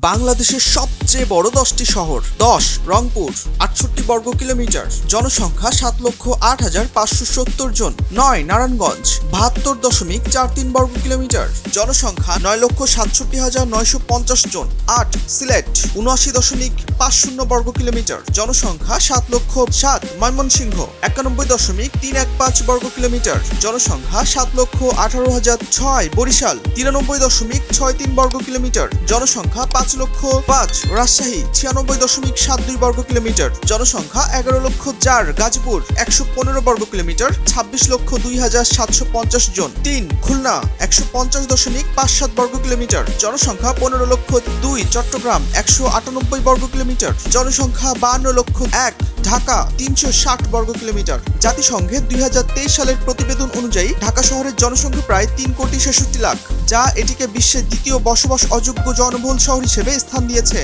বাংলাদেশের সবচেয়ে বড় 10টি শহর। 10 রংপুর 68 বর্গ কিলোমিটার, জনসংখ্যা 7,08,570 জন। 9 নারায়ণগঞ্জ 72.43 বর্গ কিলোমিটার, জনসংখ্যা 9,67,950 জন। 8 সিলেট 79.50 বর্গ কিলোমিটার, জনসংখ্যা 7,07,000। ময়মনসিংহ 91.315 বর্গ কিলোমিটার, জনসংখ্যা 7,18,006। বরিশাল 93.63 বর্গ কিলোমিটার, জনসংখ্যা 5,05,000। রাজশাহী 96.72 বর্গ কিলোমিটার, জনসংখ্যা 11,04,000। গাজীপুর 115 বর্গ কিলোমিটার, 26,02,750 জন। 3 খুলনা 150.57 বর্গ কিলোমিটার, জনসংখ্যা 15,02,000। চট্টগ্রাম 198 বর্গ কিলোমিটার, জনসংখ্যা 52,01,000। ঢাকা 360 বর্গ কিলোমিটার। জাতিসংঘের 2023 সালের প্রতিবেদন অনুযায়ী ঢাকা শহরের জনসংখ্যা প্রায় 3,66,00,000, যা এটিকে বিশ্বের দ্বিতীয় বসবাস অযোগ্য জনবহুল শহর হিসেবে স্থান দিয়েছে।